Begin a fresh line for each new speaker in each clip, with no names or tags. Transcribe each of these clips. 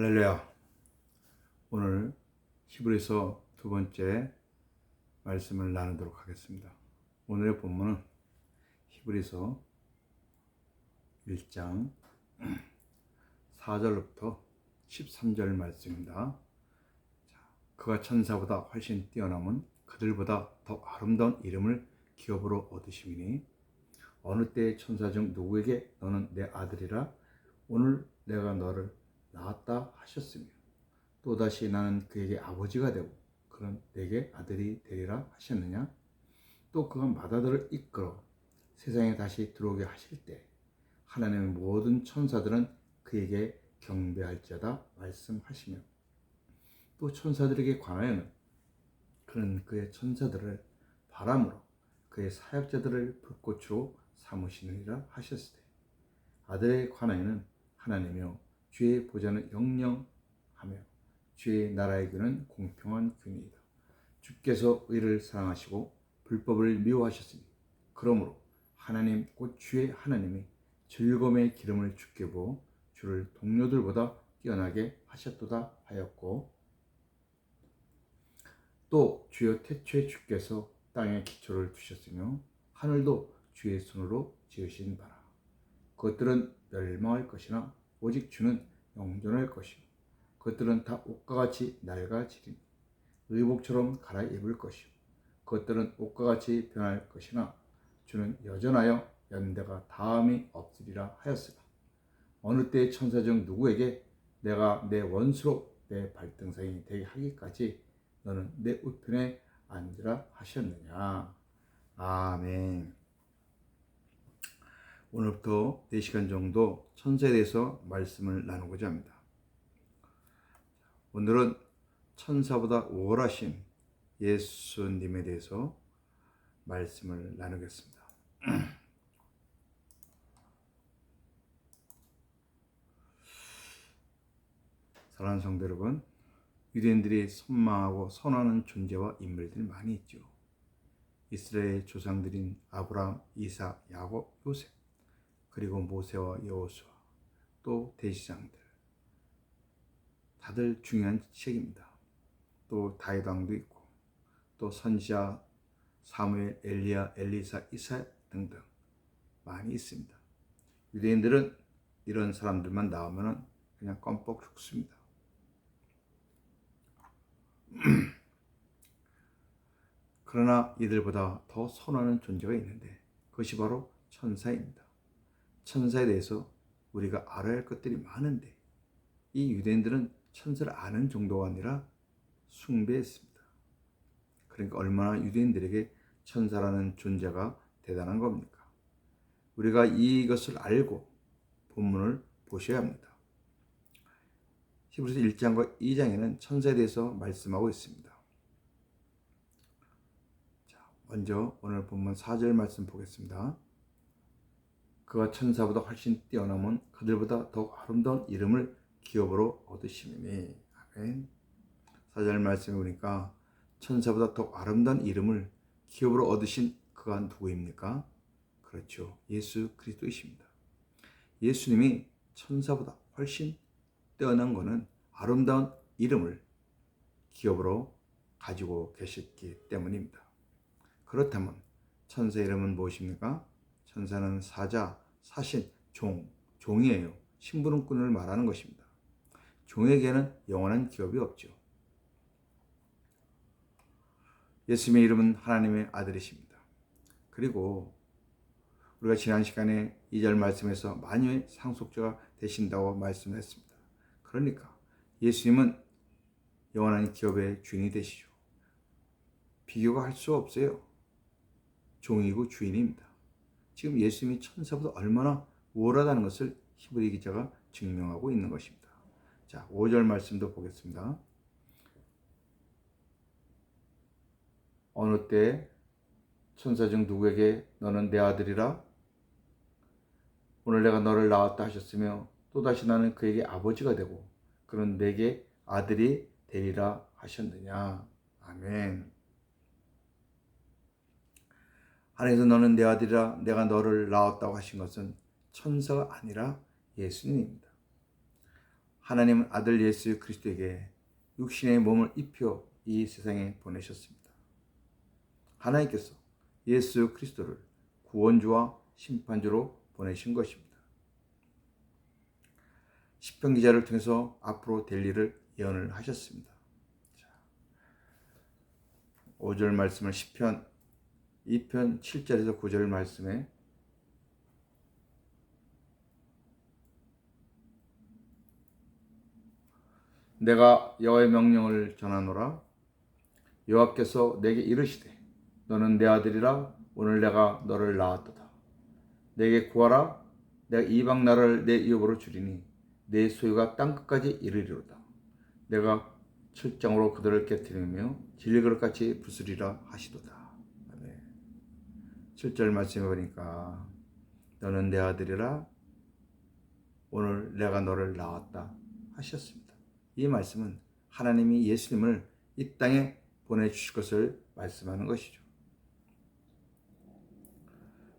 할렐루야. 오늘 히브리서 두 번째 말씀을 나누도록 하겠습니다. 오늘의 본문은 히브리서 1장 4절부터 13절 말씀입니다. 그가 천사보다 훨씬 뛰어남은 그들보다 더 아름다운 이름을 기업으로 얻으심이니 어느 때의 천사 중 누구에게 너는 내 아들이라 오늘 내가 너를 낳았다 하셨으며 또다시 나는 그에게 아버지가 되고 그는 내게 아들이 되리라 하셨느냐. 또 그가 마다들을 이끌어 세상에 다시 들어오게 하실 때 하나님의 모든 천사들은 그에게 경배할지어다 말씀하시며 또 천사들에게 관하여는 그는 그의 천사들을 바람으로 그의 사역자들을 불꽃으로 삼으시느니라 하셨을 때 아들에 관하여는 하나님이여 주의 보좌는 영영하며 주의 나라의 균은 공평한 균이다. 주께서 의를 사랑하시고 불법을 미워하셨으니 그러므로 하나님 곧 주의 하나님이 즐거움의 기름을 주께 부어 주를 동료들보다 뛰어나게 하셨도다 하였고 또 주여 태초에 주께서 땅에 기초를 두셨으며 하늘도 주의 손으로 지으신 바라. 그것들은 멸망할 것이나 오직 주는 영존할 것이요 그것들은 다 옷과 같이 낡아지리니 의복처럼 갈아입을 것이요 그것들은 옷과 같이 변할 것이나 주는 여전하여 연대가 다함이 없으리라 하였으나 어느 때의 천사 중 누구에게 내가 내 원수로 내 발등상이 되게 하기까지 너는 내 우편에 앉으라 하셨느냐. 아멘. 오늘부터 4시간 정도 천사에 대해서 말씀을 나누고자 합니다. 오늘은 천사보다 우월하신 예수님에 대해서 말씀을 나누겠습니다. 사랑하는 성도 여러분, 유대인들이 선망하고 선호하는 존재와 인물들이 많이 있죠. 이스라엘 조상들인 아브라함, 이삭, 야곱, 요셉, 그리고 모세와 여호수아, 또 대제사장들 다들 중요한 책입니다. 또 다윗 왕도 있고 또 선지자 사무엘, 엘리야, 엘리사, 이사야 등등 많이 있습니다. 유대인들은 이런 사람들만 나오면 그냥 껌뻑 죽습니다. 그러나 이들보다 더 선호하는 존재가 있는데 그것이 바로 천사입니다. 천사에 대해서 우리가 알아야 할 것들이 많은데 이 유대인들은 천사를 아는 정도가 아니라 숭배했습니다. 그러니까 얼마나 유대인들에게 천사라는 존재가 대단한 겁니까? 우리가 이것을 알고 본문을 보셔야 합니다. 히브리서 1장과 2장에는 천사에 대해서 말씀하고 있습니다. 자, 먼저 오늘 본문 4절 말씀 보겠습니다. 그가 천사보다 훨씬 뛰어남은 그들보다 더욱 아름다운 이름을 기업으로 얻으시니. 아멘. 4절 말씀에 보니까 천사보다 더욱 아름다운 이름을 기업으로 얻으신 그가 누구입니까? 그렇죠. 예수 그리스도이십니다. 예수님이 천사보다 훨씬 뛰어난 것은 아름다운 이름을 기업으로 가지고 계셨기 때문입니다. 그렇다면 천사 이름은 무엇입니까? 천사는 사자, 사신, 종이에요. 심부름꾼을 말하는 것입니다. 종에게는 영원한 기업이 없죠. 예수님의 이름은 하나님의 아들이십니다. 그리고 우리가 지난 시간에 2절 말씀에서 만유의 상속자가 되신다고 말씀했습니다. 그러니까 예수님은 영원한 기업의 주인이 되시죠. 비교가 할 수 없어요. 종이고 주인입니다. 지금 예수님이 천사보다 얼마나 우월하다는 것을 히브리 기자가 증명하고 있는 것입니다. 자, 5절 말씀도 보겠습니다. 어느 때 천사 중 누구에게 너는 내 아들이라 오늘 내가 너를 낳았다 하셨으며 또다시 나는 그에게 아버지가 되고 그는 내게 아들이 되리라 하셨느냐. 아멘. 하나님께서 너는 내 아들이라 내가 너를 낳았다고 하신 것은 천사가 아니라 예수님입니다. 하나님은 아들 예수 그리스도에게 육신의 몸을 입혀 이 세상에 보내셨습니다. 하나님께서 예수 그리스도를 구원주와 심판주로 보내신 것입니다. 시편 기자를 통해서 앞으로 될 일을 예언을 하셨습니다. 5절 말씀을 시편 2편 7절에서 9절 말씀에 내가 여호와의 명령을 전하노라. 여호와께서 내게 이르시되 너는 내 아들이라. 오늘 내가 너를 낳았도다. 내게 구하라. 내가 이방 나라를 내 유업으로 주리니 내 소유가 땅끝까지 이르리로다. 내가 철장으로 그들을 깨뜨리며 진리그릇같이 부수리라 하시도다. 네. 7절 말씀해 보니까 너는 내 아들이라. 오늘 내가 너를 낳았다 하셨습니다. 이 말씀은 하나님이 예수님을 이 땅에 보내주실 것을 말씀하는 것이죠.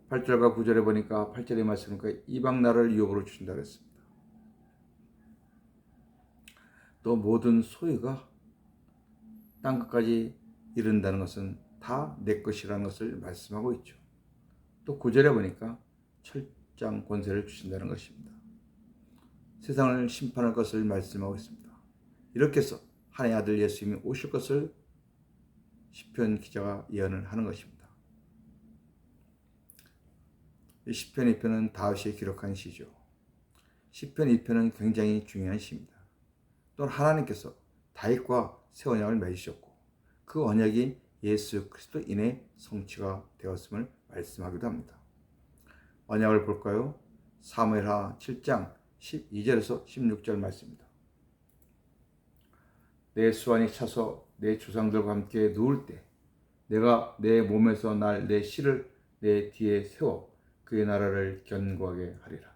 8절과 9절에 보니까 8절의 말씀이니까 이방 나라를 유업으로 주신다 그랬습니다. 또 모든 소유가 땅끝까지 이른다는 것은 다 내 것이라는 것을 말씀하고 있죠. 또 9절에 보니까 철장 권세를 주신다는 것입니다. 세상을 심판할 것을 말씀하고 있습니다. 이렇게 해서 하나님의 아들 예수님이 오실 것을 시편 기자가 예언을 하는 것입니다. 이 시편 2편은 다윗이 기록한 시죠. 시편 2편은 굉장히 중요한 시입니다. 또한 하나님께서 다윗과 새 언약을 맺으셨고 그 언약이 예수 그리스도 인해 성취가 되었음을 말씀하기도 합니다. 언약을 볼까요? 사무엘하 7장 12절에서 16절 말씀입니다. 내 수완이 차서 내 조상들과 함께 누울 때 내가 내 몸에서 날 내 씨를 내 뒤에 세워 그의 나라를 견고하게 하리라.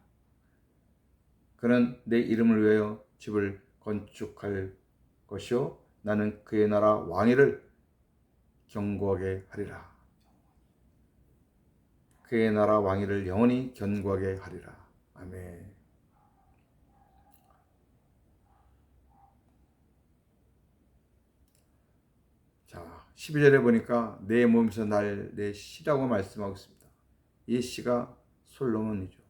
그는 내 이름을 위하여 집을 건축할 것이요 나는 그의 나라 왕위를 견고하게 하리라. 그의 나라 왕위를 영원히 견고하게 하리라. 아멘. 자, 12절에 보니까 내 몸에서 날 내 씨라고 말씀하고 있습니다. 이 씨가 솔로몬이죠.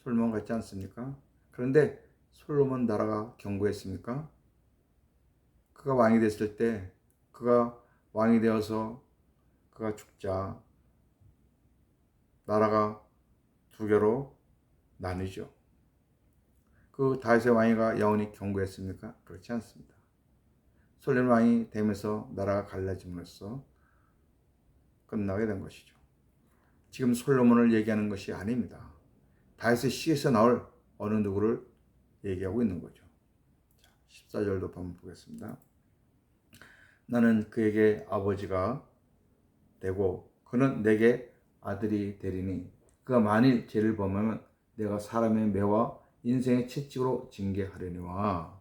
솔로몬 같지 않습니까? 그런데 솔로몬 나라가 견고했습니까? 그가 왕이 됐을 때 그가 왕이 되어서 그가 죽자 나라가 두 개로 나뉘죠. 그 다윗의 왕위가 영원히 견고했습니까? 그렇지 않습니다. 솔로몬 왕이 되면서 나라가 갈라짐으로써 끝나게 된 것이죠. 지금 솔로몬을 얘기하는 것이 아닙니다. 다윗의 씨에서 나올 어느 누구를 얘기하고 있는 거죠. 14절도 한번 보겠습니다. 나는 그에게 아버지가 되고 그는 내게 아들이 되리니 그가 만일 죄를 범하면 내가 사람의 매와 인생의 채찍으로 징계하려니와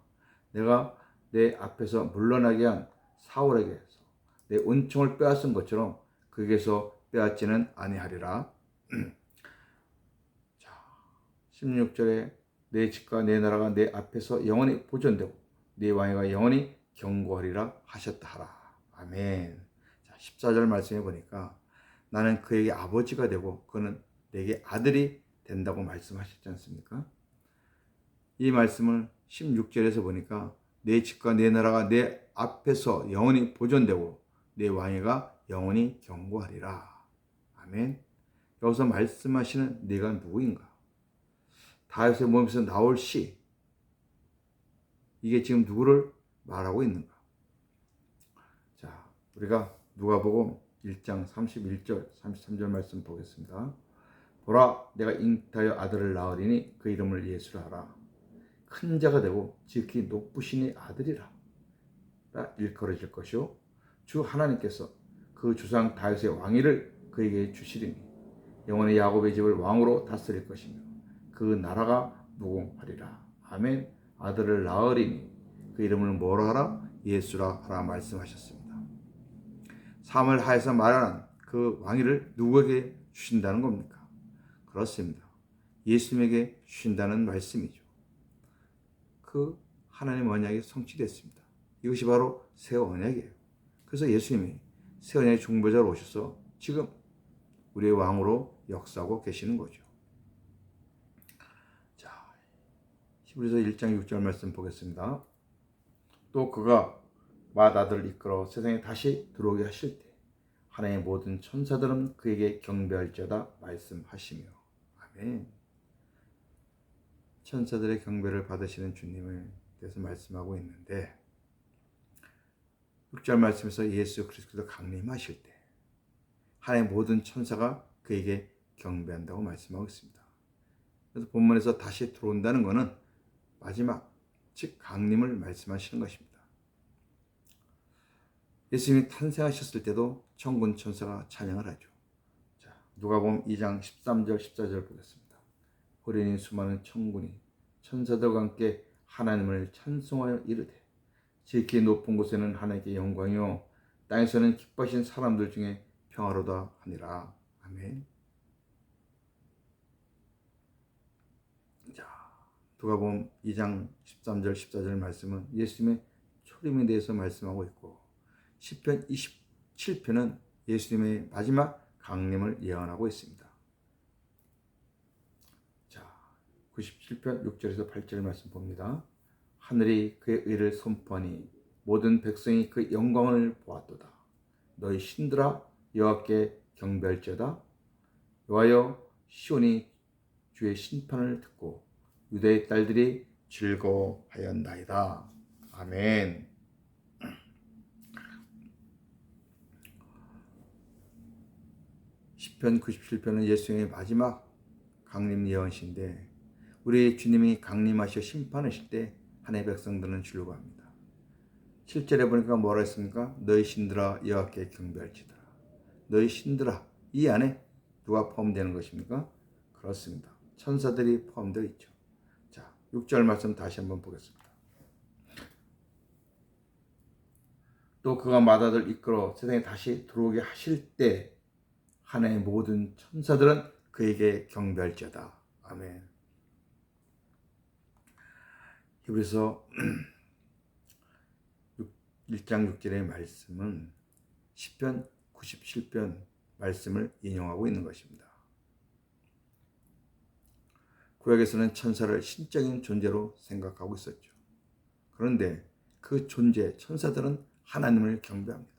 내가 내 앞에서 물러나게 한 사울에게서 내 은총을 빼앗은 것처럼 그에게서 빼앗지는 아니하리라. 자, 16절에 내 집과 내 나라가 내 앞에서 영원히 보존되고 내 왕위가 영원히 견고하리라 하셨다 하라. 아멘. 자, 14절 말씀해 보니까 나는 그에게 아버지가 되고 그는 내게 아들이 된다고 말씀하셨지 않습니까? 이 말씀을 16절에서 보니까 내 집과 내 나라가 내 앞에서 영원히 보존되고 내 왕위가 영원히 견고하리라. 아멘. 여기서 말씀하시는 네가 누구인가? 다윗의 몸에서 나올 씨. 이게 지금 누구를 말하고 있는가? 자, 우리가 누가복음 1장 31절, 33절 말씀 보겠습니다. 보라, 내가 잉타하여 아들을 낳으리니 그 이름을 예수라 하라. 큰 자가 되고 지극히 높으시니 아들이라 일컬어질 것이요 주 하나님께서 그 조상 다윗의 왕위를 그에게 주시리니 영원히 야곱의 집을 왕으로 다스릴 것이며 그 나라가 무궁하리라. 아멘. 아들을 낳으리니 그 이름을 뭐라 하라? 예수라 하라 말씀하셨습니다. 사무엘 하에서 말하는 그 왕위를 누구에게 주신다는 겁니까? 그렇습니다. 예수님에게 주신다는 말씀이죠. 그 그 하나님의 언약이 성취됐습니다. 이것이 바로 새 언약이에요. 그래서 예수님이 새 언약의 중보자로 오셔서 지금 우리의 왕으로 역사하고 계시는 거죠. 자, 히브리서 1장 6절 말씀 보겠습니다. 또 그가 맏아들을 이끌어 세상에 다시 들어오게 하실 때 하나님의 모든 천사들은 그에게 경배할지어다 말씀하시며. 아멘. 천사들의 경배를 받으시는 주님을 대해서 말씀하고 있는데 6절 말씀에서 예수 그리스도가 강림하실 때 하나님의 모든 천사가 그에게 경배한다고 말씀하고 있습니다. 그래서 본문에서 다시 들어온다는 것은 마지막, 즉 강림을 말씀하시는 것입니다. 예수님이 탄생하셨을 때도 천군 천사가 찬양을 하죠. 자, 누가복음 2장 13절 14절 보겠습니다. 호련히 수많은 천군이 천사들과 함께 하나님을 찬송하여 이르되 지극히 높은 곳에는 하나님께 영광이요 땅에서는 기뻐하신 사람들 중에 평화로다 하니라. 아멘. 자, 누가복음 2장 13절 14절 말씀은 예수님의 초림에 대해서 말씀하고 있고 시편 27편은 예수님의 마지막 강림을 예언하고 있습니다. 자, 97편 6절에서 8절 말씀 봅니다. 하늘이 그의 의를 선포하니 모든 백성이 그 영광을 보았도다. 너희 신들아 여호와께 경배할지어다. 여호와여 시온이 주의 심판을 듣고 유다의 딸들이 즐거워하였나이다. 아멘. 시편 97편은 예수님의 마지막 강림 예언시인데 우리 주님이 강림하셔 심판하실 때 하나님의 백성들은 즐거워합니다. 7절에 보니까 뭐라 했습니까? 너희 신들아 여호와께 경배할지어다. 너희 신들아, 이 안에 누가 포함되는 것입니까? 그렇습니다. 천사들이 포함되어 있죠. 자, 6절 말씀 다시 한번 보겠습니다. 또 그가 맏아들을 이끌어 세상에 다시 들어오게 하실 때 하나님의 모든 천사들은 그에게 경배할지어다. 아멘. 히브리서 1장 6절의 말씀은 시편 97편 말씀을 인용하고 있는 것입니다. 구약에서는 천사를 신적인 존재로 생각하고 있었죠. 그런데 그 존재, 천사들은 하나님을 경배합니다.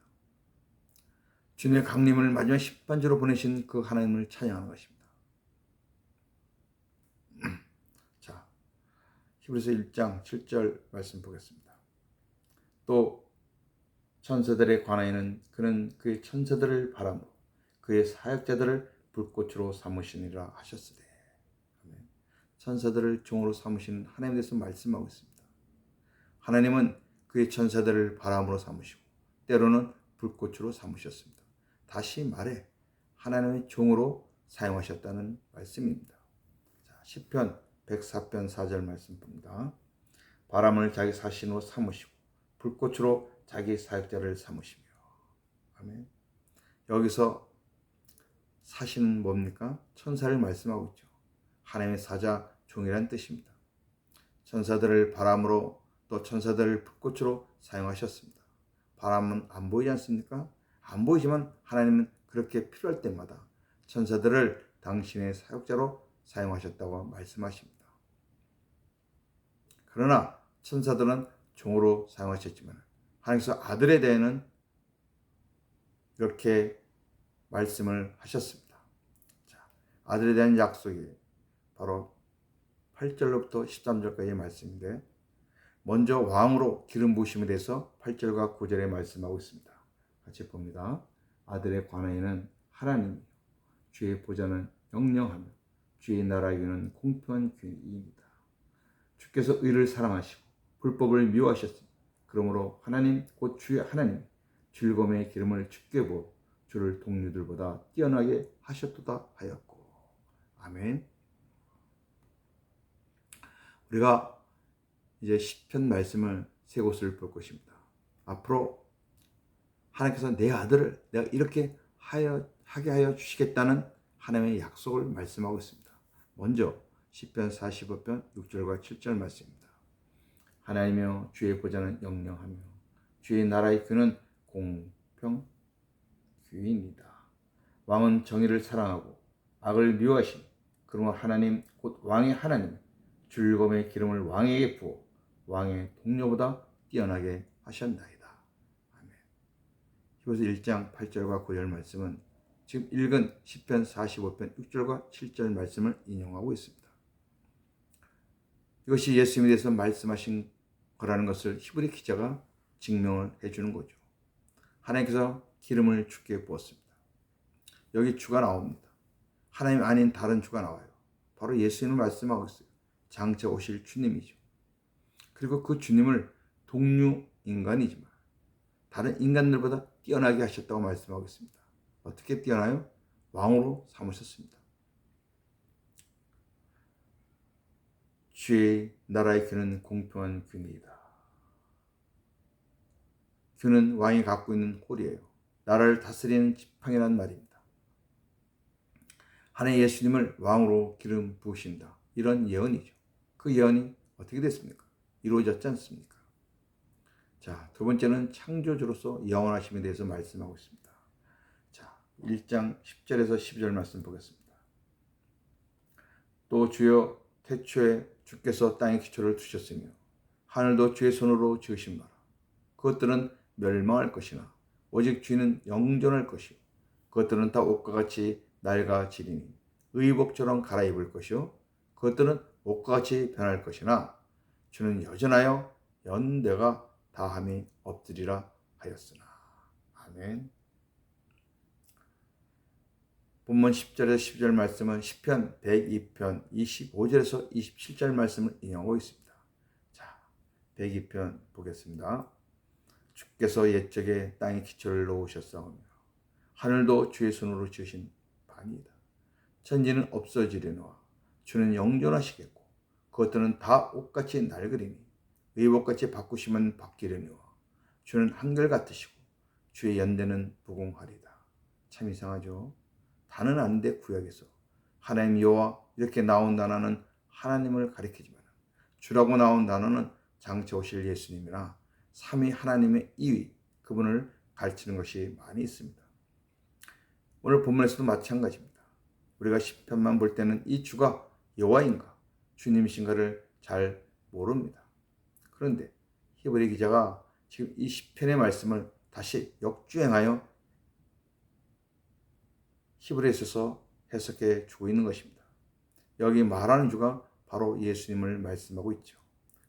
주님의 강림을 마지막 심판주로 보내신 그 하나님을 찬양하는 것입니다. 자, 히브리서 1장 7절 말씀 보겠습니다. 또 천사들에 관하여는 그는 그의 천사들을 바람으로 그의 사역자들을 불꽃으로 삼으시니라 하셨으되. 천사들을 종으로 삼으시는 하나님에 대해서 말씀하고 있습니다. 하나님은 그의 천사들을 바람으로 삼으시고 때로는 불꽃으로 삼으셨습니다. 다시 말해 하나님의 종으로 사용하셨다는 말씀입니다. 자, 시편 104편 4절 말씀 봅니다. 바람을 자기 사신으로 삼으시고 불꽃으로 자기 사역자를 삼으시며. 아멘. 여기서 사신은 뭡니까? 천사를 말씀하고 있죠. 하나님의 사자, 종이라는 뜻입니다. 천사들을 바람으로 또 천사들을 불꽃으로 사용하셨습니다. 바람은 안 보이지 않습니까? 안 보이지만 하나님은 그렇게 필요할 때마다 천사들을 당신의 사역자로 사용하셨다고 말씀하십니다. 그러나 천사들은 종으로 사용하셨지만 하나님께서 아들에 대해서는 이렇게 말씀을 하셨습니다. 자, 아들에 대한 약속이 바로 8절로부터 13절까지의 말씀인데 먼저 왕으로 기름 부으심에 대해서 8절과 9절에 말씀하고 있습니다. 같이 봅니다. 아들에 관하여는 하나님이요 주의 보좌는 영영하며 주의 나라에게는 공평한 규례입니다. 주께서 의를 사랑하시고 불법을 미워하셨으니 그러므로 하나님 곧 주의 하나님 즐거움의 기름을 주께 부어 주를 동료들보다 뛰어나게 하셨도다 하였고. 아멘. 우리가 이제 시편 말씀을 세 곳을 볼 것입니다. 앞으로 하나님께서 내 아들을 내가 이렇게 하게 하여 주시겠다는 하나님의 약속을 말씀하고 있습니다. 먼저 시편 45편 6절과 7절 말씀입니다. 하나님이여 주의 보좌는 영영하며 주의 나라의 궤는 공평귀이니이다. 왕은 정의를 사랑하고 악을 미워하시니 그러므로 하나님 곧 왕의 하나님 즐거움의 기름을 왕에게 부어 왕의 동료보다 뛰어나게 하셨나이다. 아멘. 히브리서 1장 8절과 9절 말씀은 지금 읽은 시편 45편 6절과 7절 말씀을 인용하고 있습니다. 이것이 예수님에 대해서 말씀하신 거라는 것을 히브리 기자가 증명을 해주는 거죠. 하나님께서 기름을 주께 부었습니다. 여기 주가 나옵니다. 하나님 아닌 다른 주가 나와요. 바로 예수님을 말씀하고 있어요. 장차 오실 주님이죠. 그리고 그 주님을 동류 인간이지만 다른 인간들보다 뛰어나게 하셨다고 말씀하고 있습니다. 어떻게 뛰어나요? 왕으로 삼으셨습니다. 주의 나라의 궤는 공평한 궤이다. 궤는 왕이 갖고 있는 홀이에요. 나라를 다스리는 지팡이란 말입니다. 하나님 예수님을 왕으로 기름 부으신다. 이런 예언이죠. 그 예언이 어떻게 됐습니까? 이루어졌지 않습니까? 자, 두 번째는 창조주로서 영원하심에 대해서 말씀하고 있습니다. 자, 1장 10절에서 12절 말씀 보겠습니다. 또 주여 태초에 주께서 땅의 기초를 두셨으며 하늘도 주의 손으로 지으신 바라. 그것들은 멸망할 것이나 오직 주는 영존할 것이요 그것들은 다 옷과 같이 낡아지리니 의복처럼 갈아입을 것이요 그것들은 옷과 같이 변할 것이나 주는 여전하여 연대가 다함이 없으리라 하였으나. 아멘. 본문 10절에서 12절 말씀은 시편 102편 25절에서 27절 말씀을 인용하고 있습니다. 자, 102편 보겠습니다. 주께서 옛적에 땅의 기초를 놓으셨사오며 하늘도 주의 손으로 지으신 바니이다. 천지는 없어지려니와 주는 영존하시겠고 그것들은 다 옷같이 낡으리니 의복같이 바꾸시면 바뀌려니와 주는 한결같으시고 주의 연대는 무궁하리다. 참 이상하죠. 다는 아닌데 구약에서 하나님 여호와 이렇게 나온 단어는 하나님을 가리키지만 주라고 나온 단어는 장차 오실 예수님이나 삼위 하나님의 이위 그분을 가르치는 것이 많이 있습니다. 오늘 본문에서도 마찬가지입니다. 우리가 시편만 볼 때는 이 주가 여호와인가 주님이신가를 잘 모릅니다. 그런데 히브리 기자가 지금 이 시편의 말씀을 다시 역주행하여 히브리에 있어서 해석해 주고 있는 것입니다. 여기 말하는 주가 바로 예수님을 말씀하고 있죠.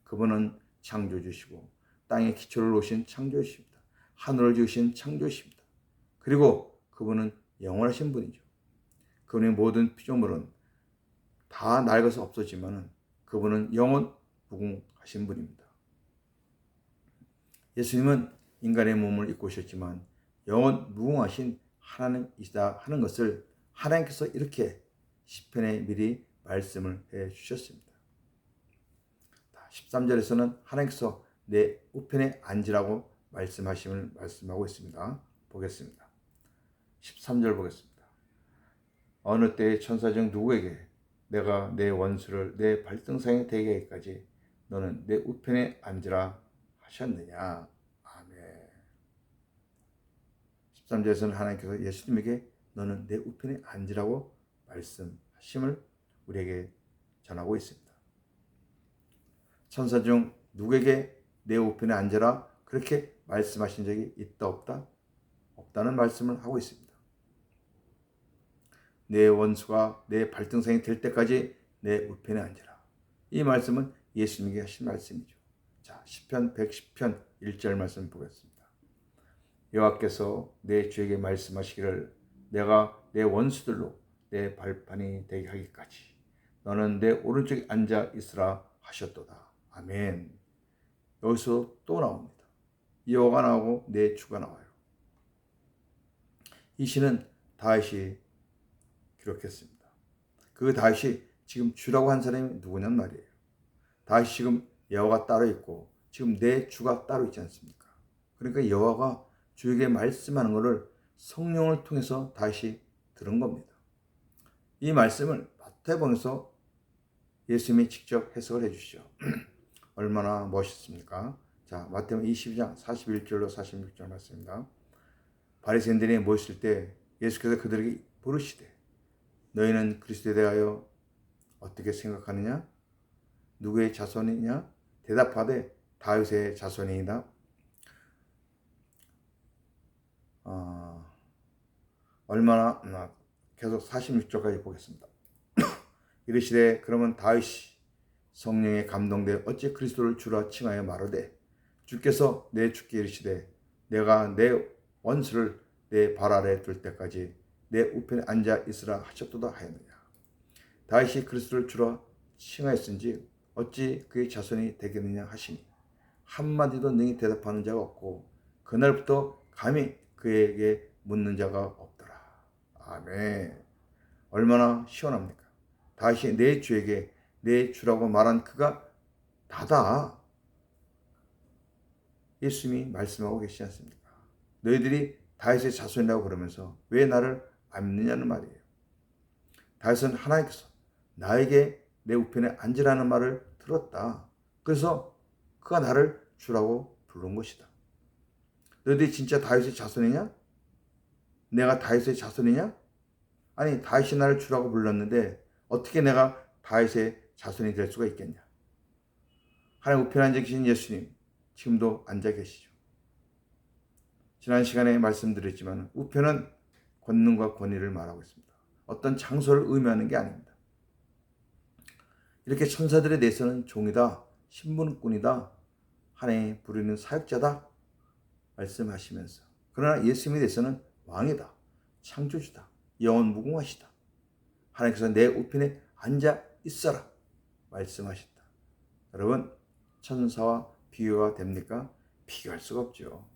그분은 창조주시고 땅의 기초를 놓으신 창조주십니다. 하늘을 지으신 창조주십니다. 그리고 그분은 영원하신 분이죠. 그분의 모든 피조물은 다 낡아서 없어지만 그분은 영원 무궁하신 분입니다. 예수님은 인간의 몸을 입고 오셨지만 영원 무궁하신 하나님이시다 하는 것을 하나님께서 이렇게 시편에 미리 말씀을 해 주셨습니다. 13절에서는 하나님께서 내 우편에 앉으라고 말씀하심을 말씀하고 있습니다. 보겠습니다. 13절 보겠습니다. 어느 때의 천사 중 누구에게 내가 내 원수를 내 발등상에 대게 하기까지 너는 내 우편에 앉으라 하셨느냐. 아멘. 13절에서는 하나님께서 예수님에게 너는 내 우편에 앉으라고 말씀하심을 우리에게 전하고 있습니다. 천사 중 누구에게 내 우편에 앉으라 그렇게 말씀하신 적이 있다 없다? 없다는 말씀을 하고 있습니다. 내 원수가 내 발등상이 될 때까지 내 우편에 앉으라. 이 말씀은 예수님에게 하신 말씀이죠. 자, 시편 110편 1절 말씀 보겠습니다. 여호와께서 내 주에게 말씀하시기를 내가 내 원수들로 내 발판이 되게 하기까지 너는 내 오른쪽에 앉아 있으라 하셨도다. 아멘. 여기서 또 나옵니다. 여호와가 나오고 내 주가 나와요. 이 시는 다윗이 기록했습니다. 그 다윗이 지금 주라고 한 사람이 누구냔 말이에요. 다윗이 지금 여호와가 따로 있고 지금 내 주가 따로 있지 않습니까? 그러니까 여호와가 주에게 말씀하는 것을 성령을 통해서 다윗이 들은 겁니다. 이 말씀을 마태복음에서 예수님이 직접 해석을 해주시죠. 얼마나 멋있습니까? 자, 마태복음 22장 41절로 46절 말씀입니다. 바리새인들이 모였을 때 예수께서 그들에게 부르시되 너희는 그리스도에 대하여 어떻게 생각하느냐? 누구의 자손이냐? 대답하되 다윗의 자손이다. 계속 46절까지 보겠습니다. 이르시되 그러면 다윗이 성령에 감동되어 어찌 그리스도를 주라 칭하여 말하되 주께서 내 주께 이르시되 내가 내 원수를 내 발 아래 둘 때까지 내 우편에 앉아 있으라 하셨도다 하였느냐. 다윗이 그리스도를 주라 칭하였은지 어찌 그의 자손이 되겠느냐 하시니 한마디도 능히 대답하는 자가 없고 그날부터 감히 그에게 묻는 자가 없더라. 아멘. 얼마나 시원합니까? 다윗이 내 주에게 내 주라고 말한 그가 다다. 예수님이 말씀하고 계시지 않습니까? 너희들이 다윗의 자손이라고 그러면서 왜 나를 안 믿느냐는 말이에요. 다윗은 하나님께서 나에게 내 우편에 앉으라는 말을 들었다. 그래서 그가 나를 주라고 부른 것이다. 너희들이 진짜 다윗의 자손이냐? 내가 다윗의 자손이냐? 아니, 다윗이 나를 주라고 불렀는데 어떻게 내가 다윗의 자손이 될 수가 있겠냐? 하나님 우편에 앉아 계신 예수님, 지금도 앉아 계시죠. 지난 시간에 말씀드렸지만 우편은 권능과 권위를 말하고 있습니다. 어떤 장소를 의미하는 게 아닙니다. 이렇게 천사들에 대해서는 종이다, 신분꾼이다, 하나님이 부르는 사역자다 말씀하시면서, 그러나 예수님에 대해서는 왕이다, 창조주다, 영원 무궁하시다, 하나님께서 내 우편에 앉아 있어라 말씀하셨다. 여러분, 천사와 비교가 됩니까? 비교할 수가 없죠.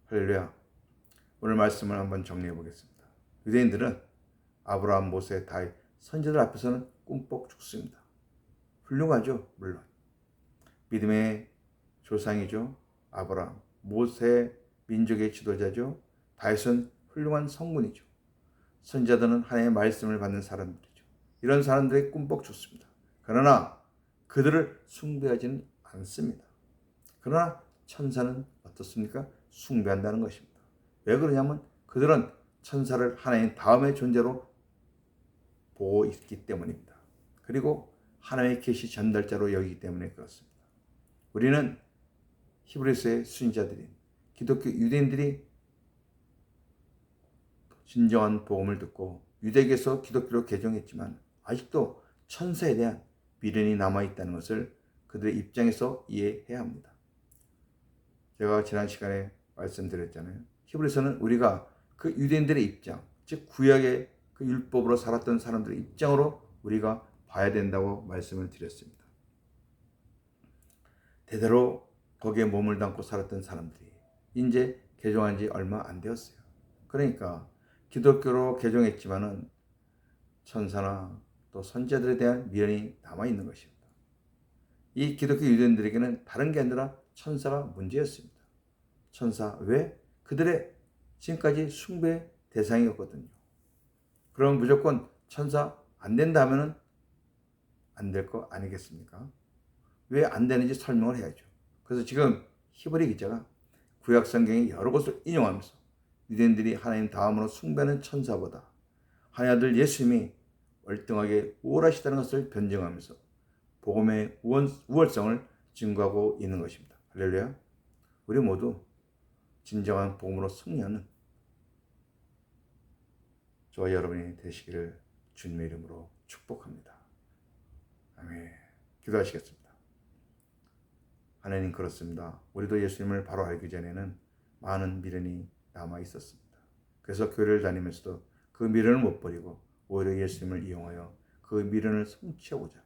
할렐루야. 오늘 말씀을 한번 정리해 보겠습니다. 유대인들은 아브라함, 모세, 다윗, 선지자들 앞에서는 꿈뻑 죽습니다. 훌륭하죠, 물론. 믿음의 조상이죠. 아브라함, 모세 민족의 지도자죠. 다윗은 훌륭한 성군이죠. 선지자들은 하나님의 말씀을 받는 사람들이죠. 이런 사람들이 꿈뻑 죽습니다. 그러나 그들을 숭배하지는 않습니다. 그러나 천사는 어떻습니까? 숭배한다는 것입니다. 왜 그러냐면 그들은 천사를 하나님 다음의 존재로 보고 있기 때문입니다. 그리고 하나님의 계시 전달자로 여기기 때문에 그렇습니다. 우리는 히브리서의 순자들인 기독교 유대인들이 진정한 복음을 듣고 유대교에서 기독교로 개종했지만 아직도 천사에 대한 미련이 남아있다는 것을 그들의 입장에서 이해해야 합니다. 제가 지난 시간에 말씀드렸잖아요. 히브리서는 우리가 그 유대인들의 입장, 즉 구약의 그 율법으로 살았던 사람들의 입장으로 우리가 봐야 된다고 말씀을 드렸습니다. 대대로 거기에 몸을 담고 살았던 사람들이 이제 개종한 지 얼마 안 되었어요. 그러니까 기독교로 개종했지만은 천사나 또 선지자들에 대한 미련이 남아있는 것입니다. 이 기독교 유대인들에게는 다른 게 아니라 천사가 문제였습니다. 천사, 왜? 그들의 지금까지 숭배 대상이었거든요. 그럼 무조건 천사 안 된다 하면은 안 될 거 아니겠습니까? 왜 안 되는지 설명을 해야죠. 그래서 지금 히브리 기자가 구약 성경의 여러 곳을 인용하면서 유대인들이 하나님 다음으로 숭배하는 천사보다 하나님 아들 예수님이 월등하게 우월하시다는 것을 변증하면서 복음의 우월성을 증거하고 있는 것입니다. 할렐루야. 우리 모두 진정한 복음으로 승리하는 저와 여러분이 되시기를 주님의 이름으로 축복합니다. 아멘. 기도하시겠습니다. 하나님, 그렇습니다. 우리도 예수님을 바로 알기 전에는 많은 미련이 남아 있었습니다. 그래서 교회를 다니면서도 그 미련을 못 버리고 오히려 예수님을 이용하여 그 미련을 성취하고자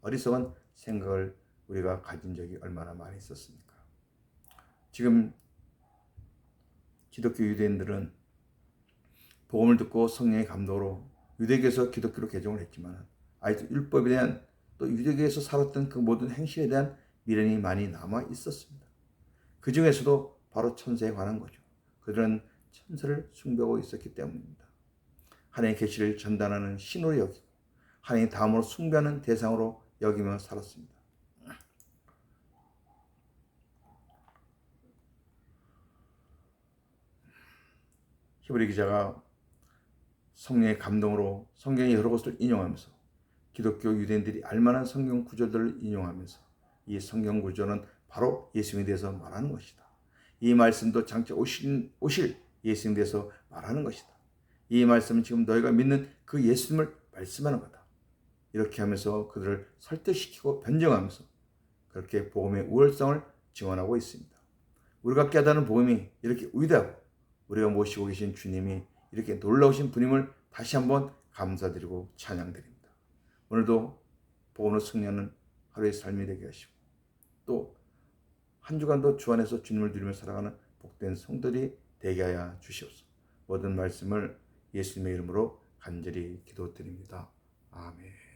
어리석은 생각을 우리가 가진 적이 얼마나 많이 있었습니까? 지금 기독교 유대인들은 복음을 듣고 성령의 감동으로 유대교에서 기독교로 개종을 했지만 아직도 율법에 대한 또 유대교에서 살았던 그 모든 행실에 대한 미련이 많이 남아 있었습니다. 그 중에서도 바로 천사에 관한 거죠. 그들은 천사를 숭배하고 있었기 때문입니다. 하나님의 계시를 전달하는 신으로 여기고 하나님 다음으로 숭배하는 대상으로 여기며 살았습니다. 히브리 기자가 성령의 감동으로 성경의 여러 곳을 인용하면서 기독교 유대인들이 알만한 성경 구절들을 인용하면서 이 성경 구절은 바로 예수님에 대해서 말하는 것이다. 이 말씀도 장차 오실 예수님에 대해서 말하는 것이다. 이 말씀은 지금 너희가 믿는 그 예수님을 말씀하는 거다. 이렇게 하면서 그들을 설득시키고 변증하면서 그렇게 복음의 우월성을 증언하고 있습니다. 우리가 깨닫는 복음이 이렇게 위대하고 우리가 모시고 계신 주님이 이렇게 놀라우신 분임을 다시 한번 감사드리고 찬양드립니다. 오늘도 복음으로 승리하는 하루의 삶이 되게 하시고 또 한 주간도 주 안에서 주님을 누리며 살아가는 복된 성들이 되게 하여 주시옵소서. 모든 말씀을 예수님의 이름으로 간절히 기도드립니다. 아멘.